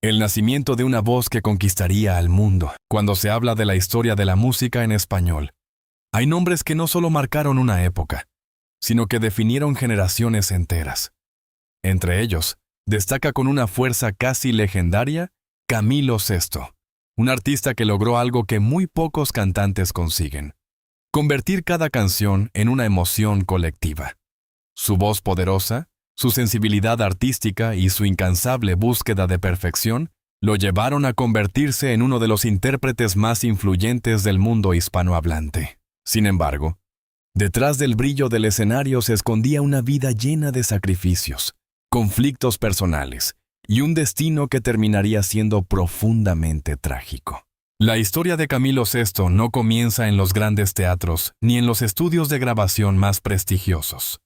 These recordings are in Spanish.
El nacimiento de una voz que conquistaría al mundo. Cuando se habla de la historia de la música en español, hay nombres que no solo marcaron una época, sino que definieron generaciones enteras. Entre ellos, destaca con una fuerza casi legendaria Camilo Sesto, un artista que logró algo que muy pocos cantantes consiguen: convertir cada canción en una emoción colectiva. Su voz poderosa, su sensibilidad artística y su incansable búsqueda de perfección lo llevaron a convertirse en uno de los intérpretes más influyentes del mundo hispanohablante. Sin embargo, detrás del brillo del escenario se escondía una vida llena de sacrificios, conflictos personales y un destino que terminaría siendo profundamente trágico. La historia de Camilo Sesto no comienza en los grandes teatros ni en los estudios de grabación más prestigiosos.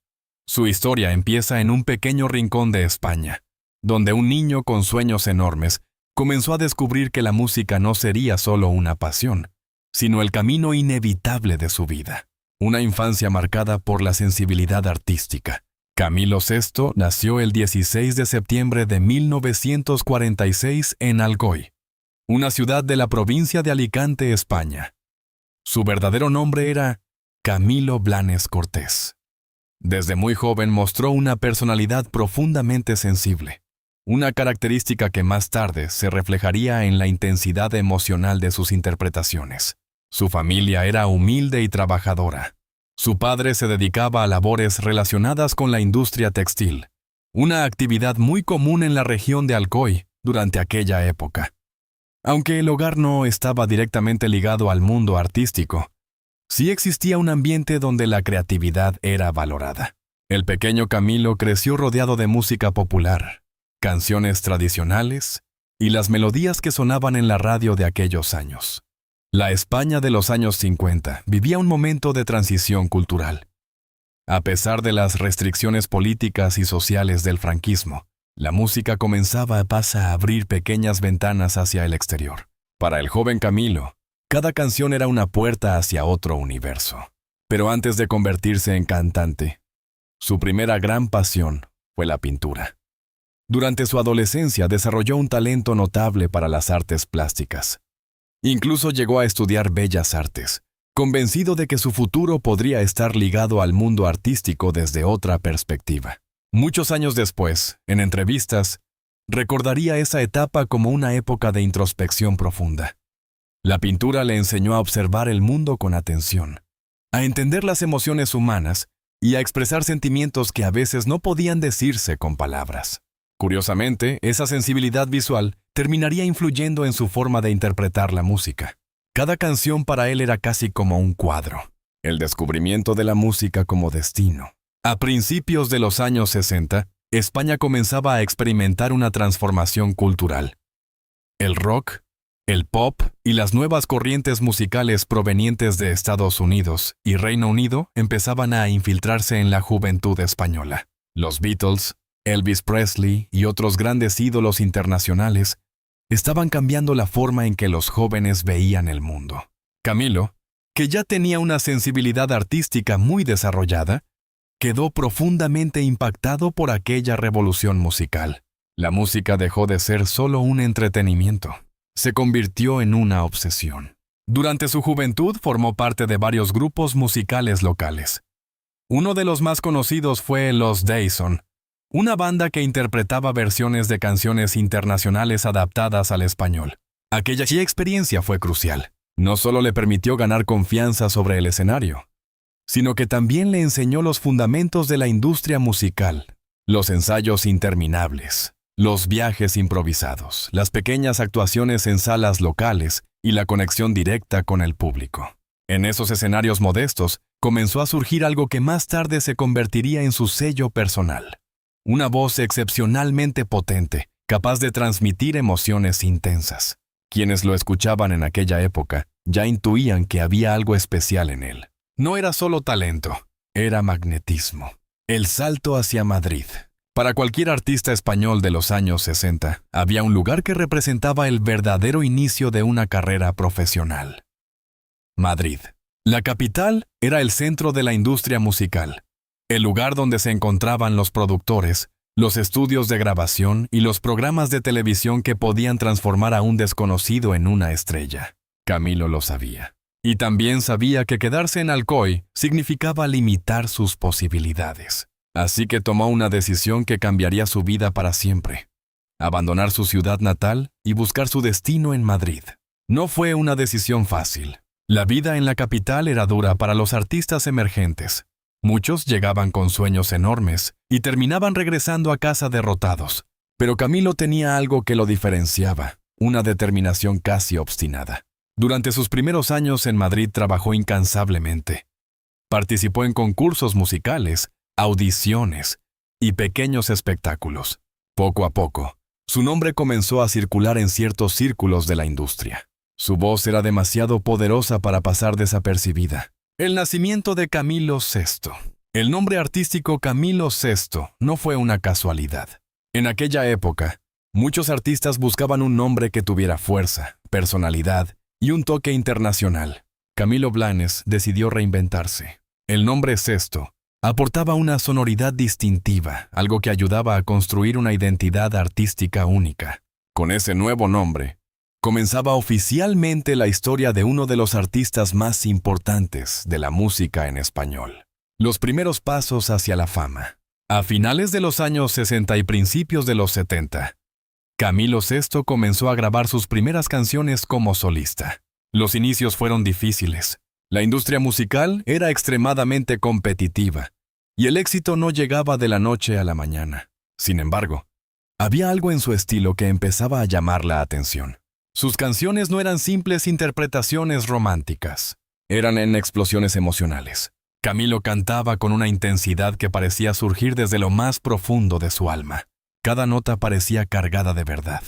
Su historia empieza en un pequeño rincón de España, donde un niño con sueños enormes comenzó a descubrir que la música no sería solo una pasión, sino el camino inevitable de su vida. Una infancia marcada por la sensibilidad artística. Camilo Sesto nació el 16 de septiembre de 1946 en Alcoy, una ciudad de la provincia de Alicante, España. Su verdadero nombre era Camilo Blanes Cortés. Desde muy joven mostró una personalidad profundamente sensible, una característica que más tarde se reflejaría en la intensidad emocional de sus interpretaciones. Su familia era humilde y trabajadora. Su padre se dedicaba a labores relacionadas con la industria textil, una actividad muy común en la región de Alcoy durante aquella época. Aunque el hogar no estaba directamente ligado al mundo artístico, sí existía un ambiente donde la creatividad era valorada. El pequeño Camilo creció rodeado de música popular, canciones tradicionales y las melodías que sonaban en la radio de aquellos años. La España de los años 50 vivía un momento de transición cultural. A pesar de las restricciones políticas y sociales del franquismo, la música comenzaba a abrir pequeñas ventanas hacia el exterior. Para el joven Camilo, cada canción era una puerta hacia otro universo. Pero antes de convertirse en cantante, su primera gran pasión fue la pintura. Durante su adolescencia desarrolló un talento notable para las artes plásticas. Incluso llegó a estudiar bellas artes, convencido de que su futuro podría estar ligado al mundo artístico desde otra perspectiva. Muchos años después, en entrevistas, recordaría esa etapa como una época de introspección profunda. La pintura le enseñó a observar el mundo con atención, a entender las emociones humanas y a expresar sentimientos que a veces no podían decirse con palabras. Curiosamente, esa sensibilidad visual terminaría influyendo en su forma de interpretar la música. Cada canción para él era casi como un cuadro, el descubrimiento de la música como destino. A principios de los años 60, España comenzaba a experimentar una transformación cultural. El rock, el pop y las nuevas corrientes musicales provenientes de Estados Unidos y Reino Unido empezaban a infiltrarse en la juventud española. Los Beatles, Elvis Presley y otros grandes ídolos internacionales estaban cambiando la forma en que los jóvenes veían el mundo. Camilo, que ya tenía una sensibilidad artística muy desarrollada, quedó profundamente impactado por aquella revolución musical. La música dejó de ser solo un entretenimiento. Se convirtió en una obsesión. Durante su juventud formó parte de varios grupos musicales locales. Uno de los más conocidos fue Los Dyson, una banda que interpretaba versiones de canciones internacionales adaptadas al español. Aquella experiencia fue crucial. No solo le permitió ganar confianza sobre el escenario, sino que también le enseñó los fundamentos de la industria musical, los ensayos interminables, los viajes improvisados, las pequeñas actuaciones en salas locales y la conexión directa con el público. En esos escenarios modestos, comenzó a surgir algo que más tarde se convertiría en su sello personal. Una voz excepcionalmente potente, capaz de transmitir emociones intensas. Quienes lo escuchaban en aquella época ya intuían que había algo especial en él. No era solo talento, era magnetismo. El salto hacia Madrid. Para cualquier artista español de los años 60, había un lugar que representaba el verdadero inicio de una carrera profesional. Madrid. La capital era el centro de la industria musical, el lugar donde se encontraban los productores, los estudios de grabación y los programas de televisión que podían transformar a un desconocido en una estrella. Camilo lo sabía. Y también sabía que quedarse en Alcoy significaba limitar sus posibilidades. Así que tomó una decisión que cambiaría su vida para siempre: abandonar su ciudad natal y buscar su destino en Madrid. No fue una decisión fácil. La vida en la capital era dura para los artistas emergentes. Muchos llegaban con sueños enormes y terminaban regresando a casa derrotados. Pero Camilo tenía algo que lo diferenciaba: una determinación casi obstinada. Durante sus primeros años en Madrid trabajó incansablemente. Participó en concursos musicales, audiciones y pequeños espectáculos. Poco a poco, su nombre comenzó a circular en ciertos círculos de la industria. Su voz era demasiado poderosa para pasar desapercibida. El nacimiento de Camilo Sesto. El nombre artístico Camilo Sesto no fue una casualidad. En aquella época, muchos artistas buscaban un nombre que tuviera fuerza, personalidad y un toque internacional. Camilo Blanes decidió reinventarse. El nombre Sesto aportaba una sonoridad distintiva, algo que ayudaba a construir una identidad artística única. Con ese nuevo nombre, comenzaba oficialmente la historia de uno de los artistas más importantes de la música en español. Los primeros pasos hacia la fama. A finales de los años 60 y principios de los 70, Camilo Sesto comenzó a grabar sus primeras canciones como solista. Los inicios fueron difíciles. La industria musical era extremadamente competitiva, y el éxito no llegaba de la noche a la mañana. Sin embargo, había algo en su estilo que empezaba a llamar la atención. Sus canciones no eran simples interpretaciones románticas, eran en explosiones emocionales. Camilo cantaba con una intensidad que parecía surgir desde lo más profundo de su alma. Cada nota parecía cargada de verdad.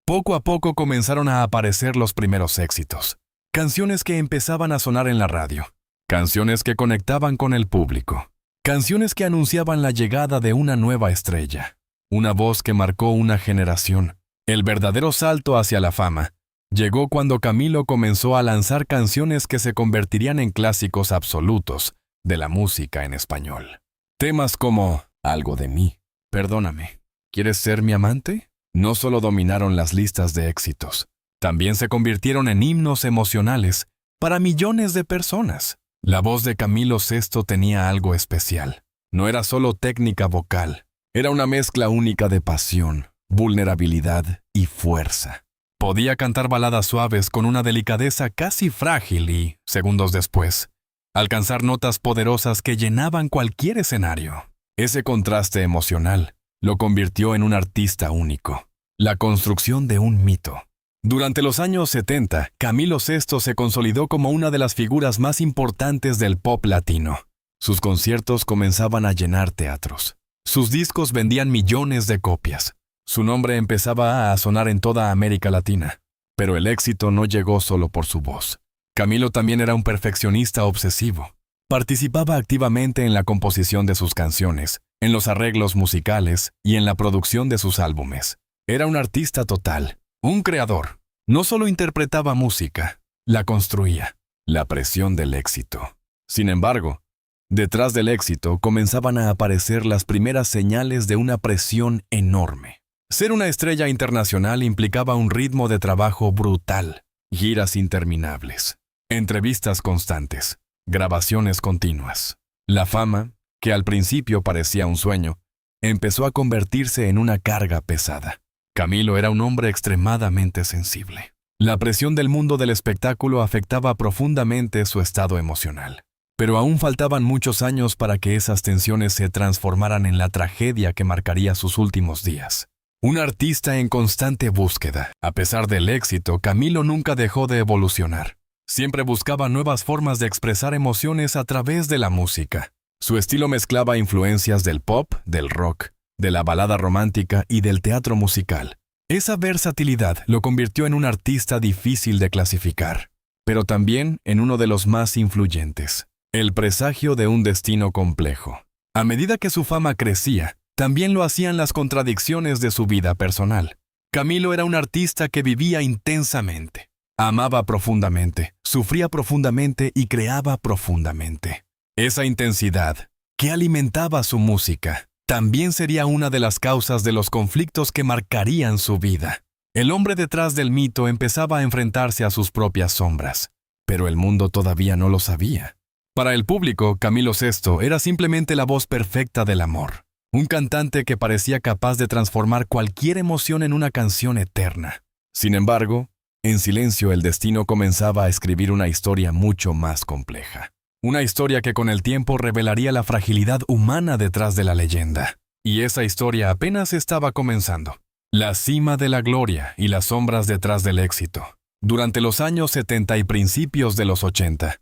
Poco a poco comenzaron a aparecer los primeros éxitos. Canciones que empezaban a sonar en la radio. Canciones que conectaban con el público. Canciones que anunciaban la llegada de una nueva estrella. Una voz que marcó una generación. El verdadero salto hacia la fama llegó cuando Camilo comenzó a lanzar canciones que se convertirían en clásicos absolutos de la música en español. Temas como Algo de mí, Perdóname, ¿Quieres ser mi amante? No solo dominaron las listas de éxitos, también se convirtieron en himnos emocionales para millones de personas. La voz de Camilo Sesto tenía algo especial. No era solo técnica vocal, era una mezcla única de pasión, vulnerabilidad y fuerza. Podía cantar baladas suaves con una delicadeza casi frágil y, segundos después, alcanzar notas poderosas que llenaban cualquier escenario. Ese contraste emocional lo convirtió en un artista único. La construcción de un mito. Durante los años 70, Camilo Sesto se consolidó como una de las figuras más importantes del pop latino. Sus conciertos comenzaban a llenar teatros. Sus discos vendían millones de copias. Su nombre empezaba a sonar en toda América Latina. Pero el éxito no llegó solo por su voz. Camilo también era un perfeccionista obsesivo. Participaba activamente en la composición de sus canciones, en los arreglos musicales y en la producción de sus álbumes. Era un artista total, un creador. No solo interpretaba música, la construía. La presión del éxito. Sin embargo, detrás del éxito comenzaban a aparecer las primeras señales de una presión enorme. Ser una estrella internacional implicaba un ritmo de trabajo brutal, giras interminables, entrevistas constantes, grabaciones continuas. La fama, que al principio parecía un sueño, empezó a convertirse en una carga pesada. Camilo era un hombre extremadamente sensible. La presión del mundo del espectáculo afectaba profundamente su estado emocional. Pero aún faltaban muchos años para que esas tensiones se transformaran en la tragedia que marcaría sus últimos días. Un artista en constante búsqueda. A pesar del éxito, Camilo nunca dejó de evolucionar. Siempre buscaba nuevas formas de expresar emociones a través de la música. Su estilo mezclaba influencias del pop, del rock, de la balada romántica y del teatro musical. Esa versatilidad lo convirtió en un artista difícil de clasificar, pero también en uno de los más influyentes. El presagio de un destino complejo. A medida que su fama crecía, también lo hacían las contradicciones de su vida personal. Camilo era un artista que vivía intensamente. Amaba profundamente, sufría profundamente y creaba profundamente. Esa intensidad, que alimentaba su música, también sería una de las causas de los conflictos que marcarían su vida. El hombre detrás del mito empezaba a enfrentarse a sus propias sombras, pero el mundo todavía no lo sabía. Para el público, Camilo VI era simplemente la voz perfecta del amor, un cantante que parecía capaz de transformar cualquier emoción en una canción eterna. Sin embargo, en silencio el destino comenzaba a escribir una historia mucho más compleja. Una historia que con el tiempo revelaría la fragilidad humana detrás de la leyenda. Y esa historia apenas estaba comenzando. La cima de la gloria y las sombras detrás del éxito. Durante los años 70 y principios de los 80,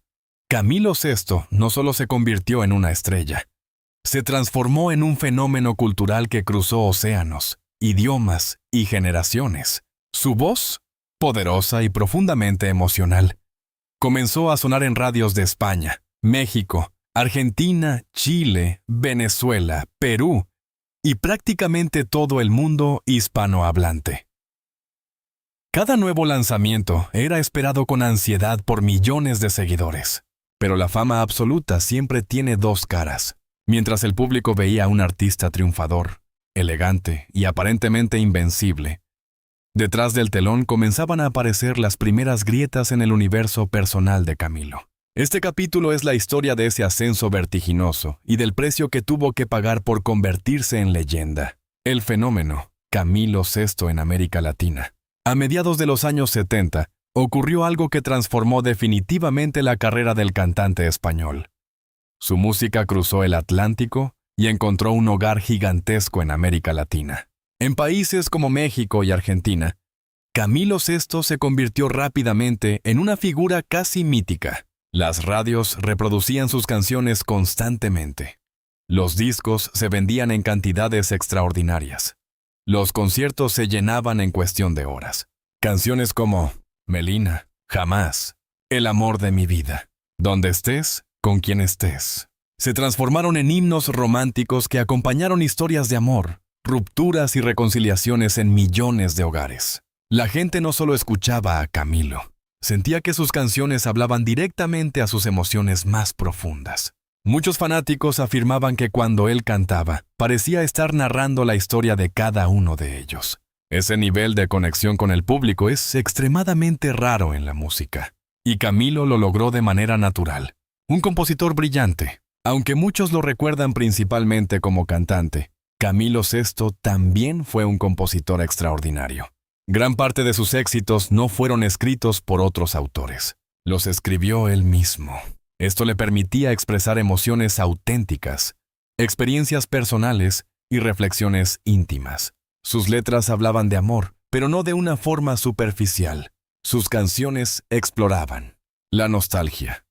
Camilo VI no solo se convirtió en una estrella, se transformó en un fenómeno cultural que cruzó océanos, idiomas y generaciones. Su voz, poderosa y profundamente emocional, comenzó a sonar en radios de España, México, Argentina, Chile, Venezuela, Perú y prácticamente todo el mundo hispanohablante. Cada nuevo lanzamiento era esperado con ansiedad por millones de seguidores. Pero la fama absoluta siempre tiene dos caras. Mientras el público veía a un artista triunfador, elegante y aparentemente invencible, detrás del telón comenzaban a aparecer las primeras grietas en el universo personal de Camilo. Este capítulo es la historia de ese ascenso vertiginoso y del precio que tuvo que pagar por convertirse en leyenda. El fenómeno Camilo VI en América Latina. A mediados de los años 70, ocurrió algo que transformó definitivamente la carrera del cantante español. Su música cruzó el Atlántico y encontró un hogar gigantesco en América Latina. En países como México y Argentina, Camilo VI se convirtió rápidamente en una figura casi mítica. Las radios reproducían sus canciones constantemente. Los discos se vendían en cantidades extraordinarias. Los conciertos se llenaban en cuestión de horas. Canciones como Melina, Jamás, El amor de mi vida, Donde estés, con quien estés, se transformaron en himnos románticos que acompañaron historias de amor, rupturas y reconciliaciones en millones de hogares. La gente no solo escuchaba a Camilo, sentía que sus canciones hablaban directamente a sus emociones más profundas. Muchos fanáticos afirmaban que cuando él cantaba, parecía estar narrando la historia de cada uno de ellos. Ese nivel de conexión con el público es extremadamente raro en la música, y Camilo lo logró de manera natural. Un compositor brillante, aunque muchos lo recuerdan principalmente como cantante, Camilo VI también fue un compositor extraordinario. Gran parte de sus éxitos no fueron escritos por otros autores. Los escribió él mismo. Esto le permitía expresar emociones auténticas, experiencias personales y reflexiones íntimas. Sus letras hablaban de amor, pero no de una forma superficial. Sus canciones exploraban la nostalgia,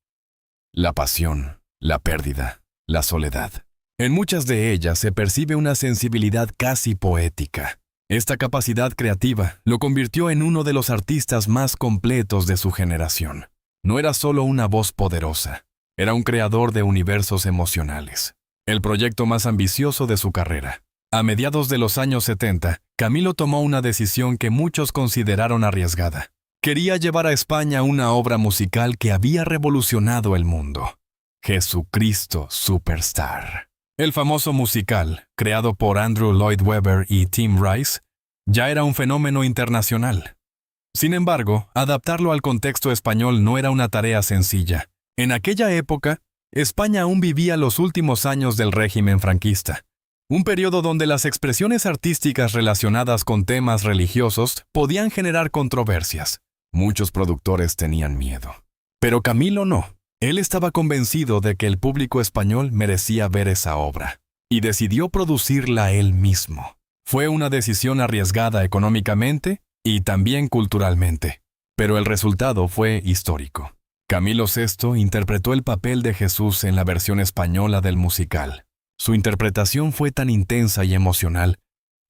la pasión, la pérdida, la soledad. En muchas de ellas se percibe una sensibilidad casi poética. Esta capacidad creativa lo convirtió en uno de los artistas más completos de su generación. No era solo una voz poderosa, era un creador de universos emocionales. El proyecto más ambicioso de su carrera. A mediados de los años 70, Camilo tomó una decisión que muchos consideraron arriesgada. Quería llevar a España una obra musical que había revolucionado el mundo. Jesucristo Superstar. El famoso musical, creado por Andrew Lloyd Webber y Tim Rice, ya era un fenómeno internacional. Sin embargo, adaptarlo al contexto español no era una tarea sencilla. En aquella época, España aún vivía los últimos años del régimen franquista, un periodo donde las expresiones artísticas relacionadas con temas religiosos podían generar controversias. Muchos productores tenían miedo. Pero Camilo no. Él estaba convencido de que el público español merecía ver esa obra, y decidió producirla él mismo. Fue una decisión arriesgada económicamente y también culturalmente, pero el resultado fue histórico. Camilo VI interpretó el papel de Jesús en la versión española del musical. Su interpretación fue tan intensa y emocional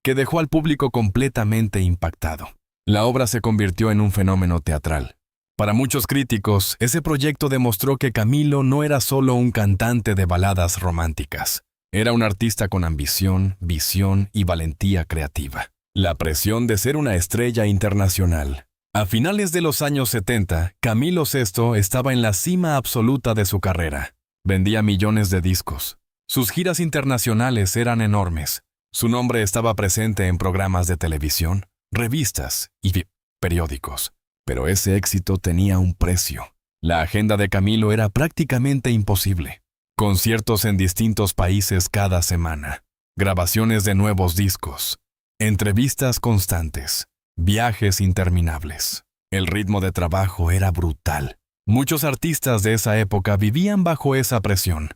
que dejó al público completamente impactado. La obra se convirtió en un fenómeno teatral. Para muchos críticos, ese proyecto demostró que Camilo no era solo un cantante de baladas románticas. Era un artista con ambición, visión y valentía creativa. La presión de ser una estrella internacional. A finales de los años 70, Camilo VI estaba en la cima absoluta de su carrera. Vendía millones de discos. Sus giras internacionales eran enormes. Su nombre estaba presente en programas de televisión, revistas y periódicos. Pero ese éxito tenía un precio. La agenda de Camilo era prácticamente imposible. Conciertos en distintos países cada semana, grabaciones de nuevos discos, entrevistas constantes, viajes interminables. El ritmo de trabajo era brutal. Muchos artistas de esa época vivían bajo esa presión,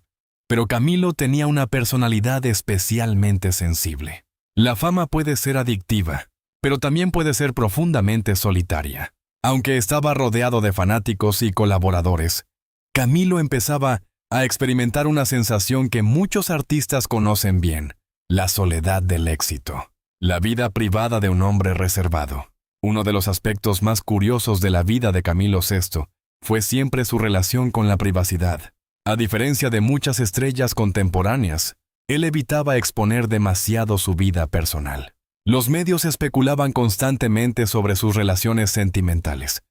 pero Camilo tenía una personalidad especialmente sensible. La fama puede ser adictiva, pero también puede ser profundamente solitaria. Aunque estaba rodeado de fanáticos y colaboradores, Camilo empezaba a experimentar una sensación que muchos artistas conocen bien: la soledad del éxito, la vida privada de un hombre reservado. Uno de los aspectos más curiosos de la vida de Camilo VI fue siempre su relación con la privacidad. A diferencia de muchas estrellas contemporáneas, él evitaba exponer demasiado su vida personal. Los medios especulaban constantemente sobre sus relaciones sentimentales,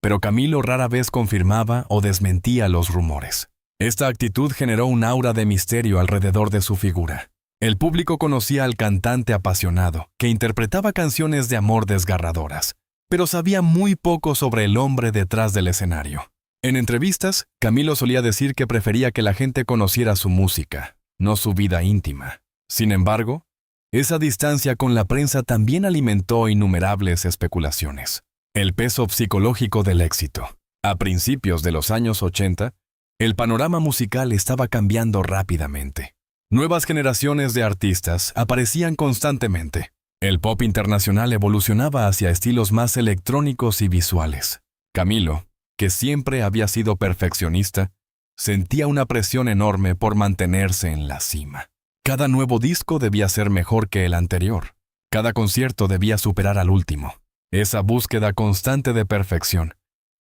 pero Camilo rara vez confirmaba o desmentía los rumores. Esta actitud generó un aura de misterio alrededor de su figura. El público conocía al cantante apasionado, que interpretaba canciones de amor desgarradoras, pero sabía muy poco sobre el hombre detrás del escenario. En entrevistas, Camilo solía decir que prefería que la gente conociera su música, no su vida íntima. Sin embargo, esa distancia con la prensa también alimentó innumerables especulaciones. El peso psicológico del éxito. A principios de los años 80, el panorama musical estaba cambiando rápidamente. Nuevas generaciones de artistas aparecían constantemente. El pop internacional evolucionaba hacia estilos más electrónicos y visuales. Camilo, que siempre había sido perfeccionista, sentía una presión enorme por mantenerse en la cima. Cada nuevo disco debía ser mejor que el anterior. Cada concierto debía superar al último. Esa búsqueda constante de perfección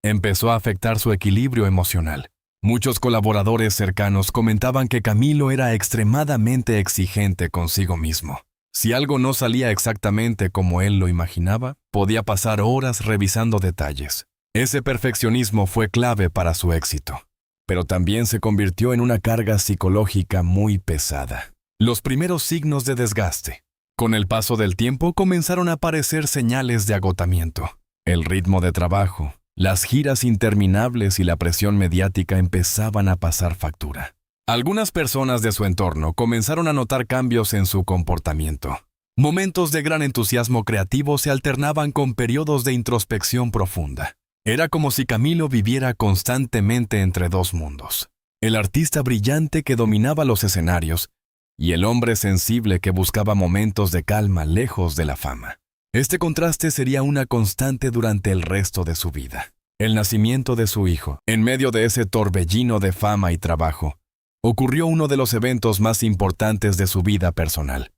empezó a afectar su equilibrio emocional. Muchos colaboradores cercanos comentaban que Camilo era extremadamente exigente consigo mismo. Si algo no salía exactamente como él lo imaginaba, podía pasar horas revisando detalles. Ese perfeccionismo fue clave para su éxito, pero también se convirtió en una carga psicológica muy pesada. Los primeros signos de desgaste. Con el paso del tiempo comenzaron a aparecer señales de agotamiento. El ritmo de trabajo, las giras interminables y la presión mediática empezaban a pasar factura. Algunas personas de su entorno comenzaron a notar cambios en su comportamiento. Momentos de gran entusiasmo creativo se alternaban con periodos de introspección profunda. Era como si Camilo viviera constantemente entre dos mundos: el artista brillante que dominaba los escenarios y el hombre sensible que buscaba momentos de calma lejos de la fama. Este contraste sería una constante durante el resto de su vida. El nacimiento de su hijo. En medio de ese torbellino de fama y trabajo, ocurrió uno de los eventos más importantes de su vida personal: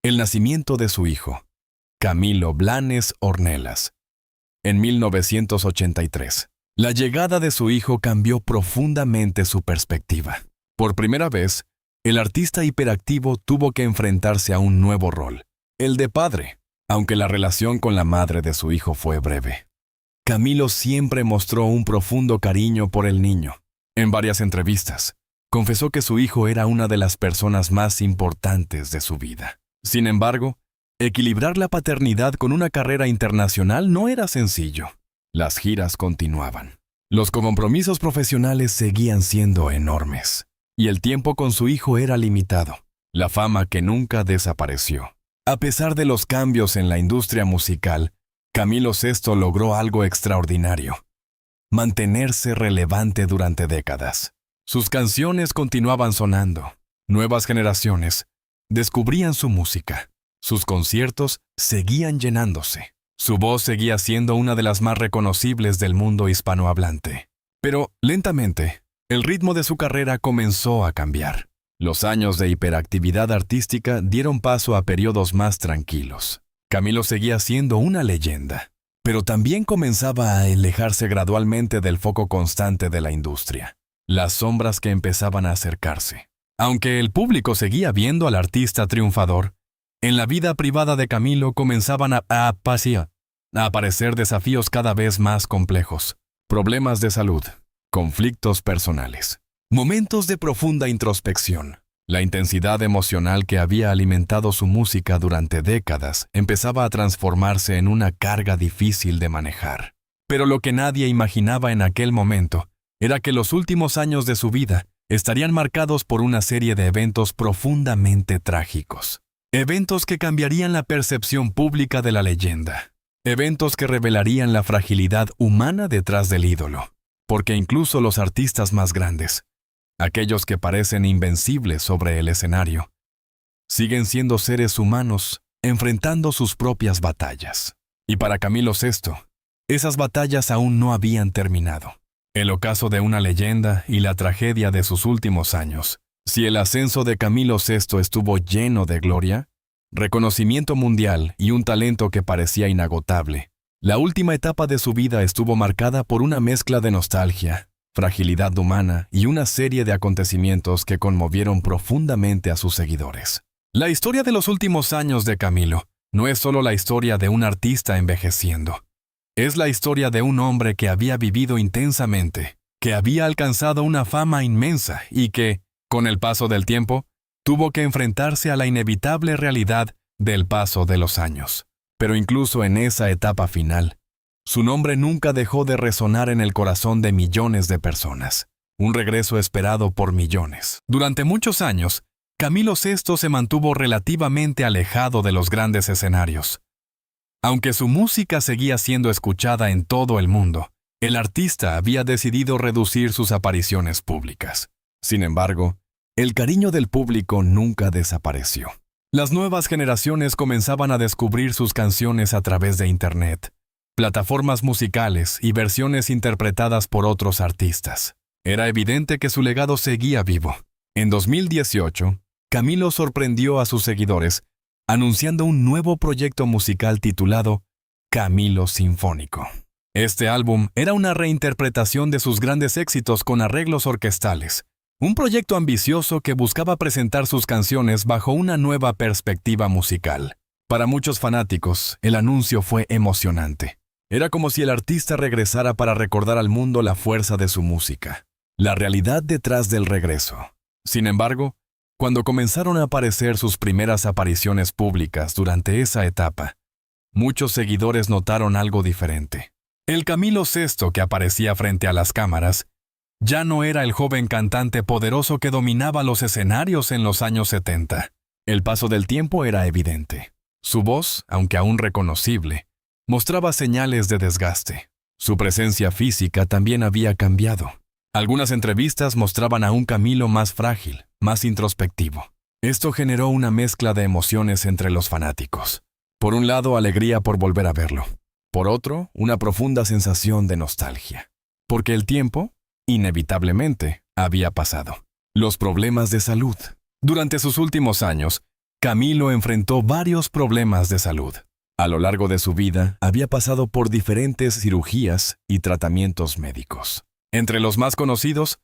el nacimiento de su hijo, Camilo Blanes Ornelas, en 1983. La llegada de su hijo cambió profundamente su perspectiva. Por primera vez, el artista hiperactivo tuvo que enfrentarse a un nuevo rol, el de padre, aunque la relación con la madre de su hijo fue breve. Camilo siempre mostró un profundo cariño por el niño. En varias entrevistas, confesó que su hijo era una de las personas más importantes de su vida. Sin embargo, equilibrar la paternidad con una carrera internacional no era sencillo. Las giras continuaban. Los compromisos profesionales seguían siendo enormes, y el tiempo con su hijo era limitado. La fama que nunca desapareció. A pesar de los cambios en la industria musical, Camilo VI logró algo extraordinario: mantenerse relevante durante décadas. Sus canciones continuaban sonando. Nuevas generaciones descubrían su música. Sus conciertos seguían llenándose. Su voz seguía siendo una de las más reconocibles del mundo hispanohablante. Pero, lentamente, el ritmo de su carrera comenzó a cambiar. Los años de hiperactividad artística dieron paso a periodos más tranquilos. Camilo seguía siendo una leyenda, pero también comenzaba a alejarse gradualmente del foco constante de la industria. Las sombras que empezaban a acercarse. Aunque el público seguía viendo al artista triunfador, en la vida privada de Camilo comenzaban a aparecer desafíos cada vez más complejos. Problemas de salud, conflictos personales, momentos de profunda introspección. La intensidad emocional que había alimentado su música durante décadas empezaba a transformarse en una carga difícil de manejar. Pero lo que nadie imaginaba en aquel momento era que los últimos años de su vida estarían marcados por una serie de eventos profundamente trágicos. Eventos que cambiarían la percepción pública de la leyenda. Eventos que revelarían la fragilidad humana detrás del ídolo. Porque incluso los artistas más grandes, aquellos que parecen invencibles sobre el escenario, siguen siendo seres humanos enfrentando sus propias batallas. Y para Camilo VI, esas batallas aún no habían terminado. El ocaso de una leyenda y la tragedia de sus últimos años. Si el ascenso de Camilo VI estuvo lleno de gloria, reconocimiento mundial y un talento que parecía inagotable, la última etapa de su vida estuvo marcada por una mezcla de nostalgia, fragilidad humana y una serie de acontecimientos que conmovieron profundamente a sus seguidores. La historia de los últimos años de Camilo no es solo la historia de un artista envejeciendo. Es la historia de un hombre que había vivido intensamente, que había alcanzado una fama inmensa y que, con el paso del tiempo, tuvo que enfrentarse a la inevitable realidad del paso de los años. Pero incluso en esa etapa final, su nombre nunca dejó de resonar en el corazón de millones de personas. Un regreso esperado por millones. Durante muchos años, Camilo VI se mantuvo relativamente alejado de los grandes escenarios. Aunque su música seguía siendo escuchada en todo el mundo, el artista había decidido reducir sus apariciones públicas. Sin embargo, el cariño del público nunca desapareció. Las nuevas generaciones comenzaban a descubrir sus canciones a través de Internet, plataformas musicales y versiones interpretadas por otros artistas. Era evidente que su legado seguía vivo. En 2018, Camilo sorprendió a sus seguidores anunciando un nuevo proyecto musical titulado Camilo Sinfónico. Este álbum era una reinterpretación de sus grandes éxitos con arreglos orquestales, un proyecto ambicioso que buscaba presentar sus canciones bajo una nueva perspectiva musical. Para muchos fanáticos, el anuncio fue emocionante. Era como si el artista regresara para recordar al mundo la fuerza de su música, la realidad detrás del regreso. Sin embargo, cuando comenzaron a aparecer sus primeras apariciones públicas durante esa etapa, muchos seguidores notaron algo diferente. El Camilo VI que aparecía frente a las cámaras ya no era el joven cantante poderoso que dominaba los escenarios en los años 70. El paso del tiempo era evidente. Su voz, aunque aún reconocible, mostraba señales de desgaste. Su presencia física también había cambiado. Algunas entrevistas mostraban a un Camilo más frágil, más introspectivo. Esto generó una mezcla de emociones entre los fanáticos. Por un lado, alegría por volver a verlo. Por otro, una profunda sensación de nostalgia. Porque el tiempo, inevitablemente, había pasado. Los problemas de salud. Durante sus últimos años, Camilo enfrentó varios problemas de salud. A lo largo de su vida, había pasado por diferentes cirugías y tratamientos médicos. Entre los más conocidos,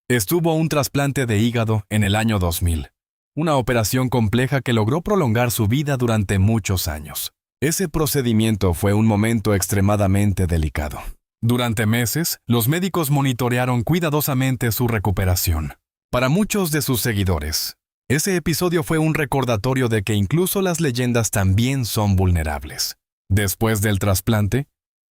estuvo un trasplante de hígado en el año 2000, una operación compleja que logró prolongar su vida durante muchos años. Ese procedimiento fue un momento extremadamente delicado. Durante meses, los médicos monitorearon cuidadosamente su recuperación. Para muchos de sus seguidores, ese episodio fue un recordatorio de que incluso las leyendas también son vulnerables. Después del trasplante,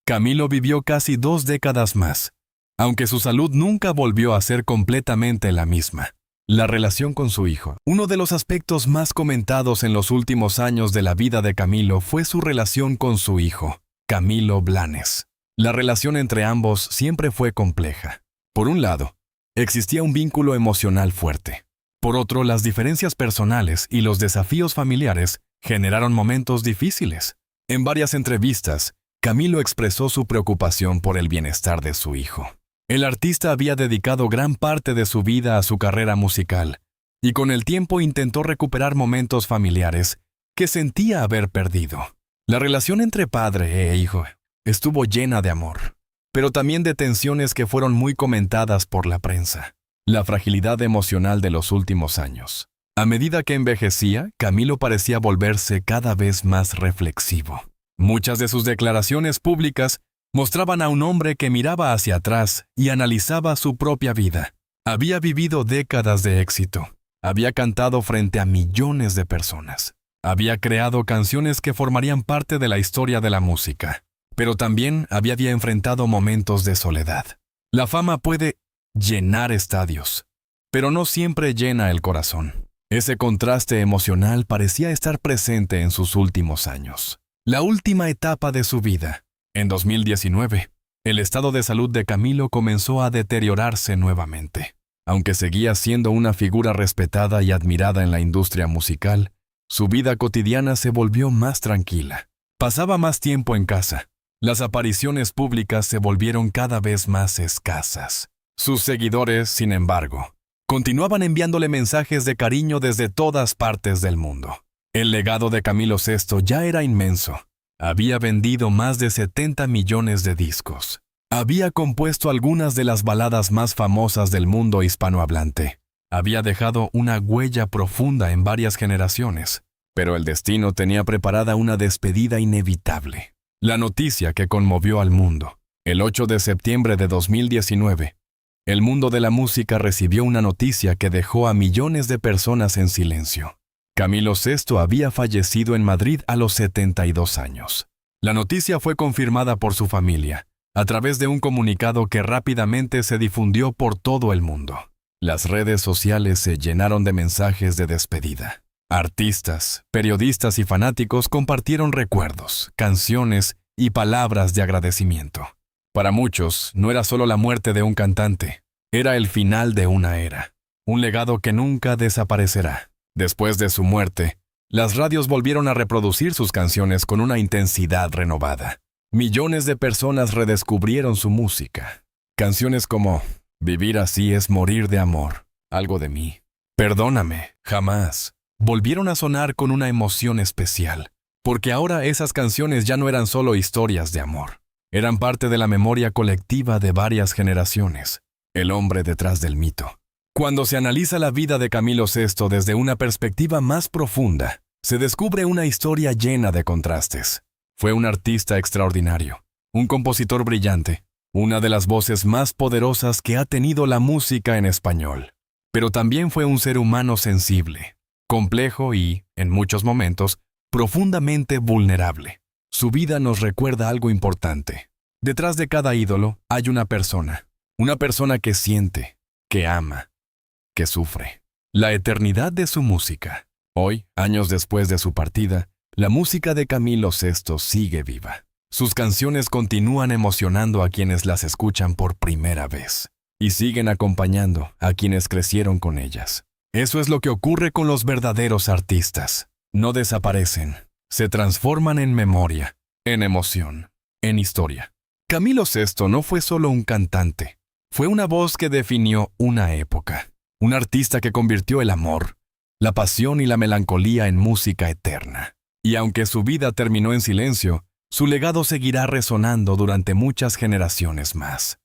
Camilo vivió casi 2 décadas más, aunque su salud nunca volvió a ser completamente la misma. La relación con su hijo. Uno de los aspectos más comentados en los últimos años de la vida de Camilo fue su relación con su hijo, Camilo Blanes. La relación entre ambos siempre fue compleja. Por un lado, existía un vínculo emocional fuerte. Por otro, las diferencias personales y los desafíos familiares generaron momentos difíciles. En varias entrevistas, Camilo expresó su preocupación por el bienestar de su hijo. El artista había dedicado gran parte de su vida a su carrera musical, y con el tiempo intentó recuperar momentos familiares que sentía haber perdido. La relación entre padre e hijo estuvo llena de amor, pero también de tensiones que fueron muy comentadas por la prensa. La fragilidad emocional de los últimos años. A medida que envejecía, Camilo parecía volverse cada vez más reflexivo. Muchas de sus declaraciones públicas mostraban a un hombre que miraba hacia atrás y analizaba su propia vida. Había vivido décadas de éxito. Había cantado frente a millones de personas. Había creado canciones que formarían parte de la historia de la música, pero también había enfrentado momentos de soledad. La fama puede llenar estadios, pero no siempre llena el corazón. Ese contraste emocional parecía estar presente en sus últimos años. La última etapa de su vida. En 2019, el estado de salud de Camilo comenzó a deteriorarse nuevamente. Aunque seguía siendo una figura respetada y admirada en la industria musical, su vida cotidiana se volvió más tranquila. Pasaba más tiempo en casa. Las apariciones públicas se volvieron cada vez más escasas. Sus seguidores, sin embargo, continuaban enviándole mensajes de cariño desde todas partes del mundo. El legado de Camilo VI ya era inmenso. Había vendido más de 70 millones de discos. Había compuesto algunas de las baladas más famosas del mundo hispanohablante. Había dejado una huella profunda en varias generaciones, pero el destino tenía preparada una despedida inevitable. La noticia que conmovió al mundo. El 8 de septiembre de 2019, el mundo de la música recibió una noticia que dejó a millones de personas en silencio. Camilo VI había fallecido en Madrid a los 72 años. La noticia fue confirmada por su familia, a través de un comunicado que rápidamente se difundió por todo el mundo. Las redes sociales se llenaron de mensajes de despedida. Artistas, periodistas y fanáticos compartieron recuerdos, canciones y palabras de agradecimiento. Para muchos, no era solo la muerte de un cantante, era el final de una era, un legado que nunca desaparecerá. Después de su muerte, las radios volvieron a reproducir sus canciones con una intensidad renovada. Millones de personas redescubrieron su música. Canciones como Vivir así es morir de amor, Algo de mí, Perdóname, Jamás, volvieron a sonar con una emoción especial, porque ahora esas canciones ya no eran solo historias de amor. Eran parte de la memoria colectiva de varias generaciones. El hombre detrás del mito. Cuando se analiza la vida de Camilo VI desde una perspectiva más profunda, se descubre una historia llena de contrastes. Fue un artista extraordinario, un compositor brillante, una de las voces más poderosas que ha tenido la música en español. Pero también fue un ser humano sensible, complejo y, en muchos momentos, profundamente vulnerable. Su vida nos recuerda algo importante. Detrás de cada ídolo hay una persona que siente, que ama, que sufre. La eternidad de su música. Hoy, años después de su partida, la música de Camilo VI sigue viva. Sus canciones continúan emocionando a quienes las escuchan por primera vez y siguen acompañando a quienes crecieron con ellas. Eso es lo que ocurre con los verdaderos artistas. No desaparecen, se transforman en memoria, en emoción, en historia. Camilo VI no fue solo un cantante, fue una voz que definió una época. Un artista que convirtió el amor, la pasión y la melancolía en música eterna. Y aunque su vida terminó en silencio, su legado seguirá resonando durante muchas generaciones más.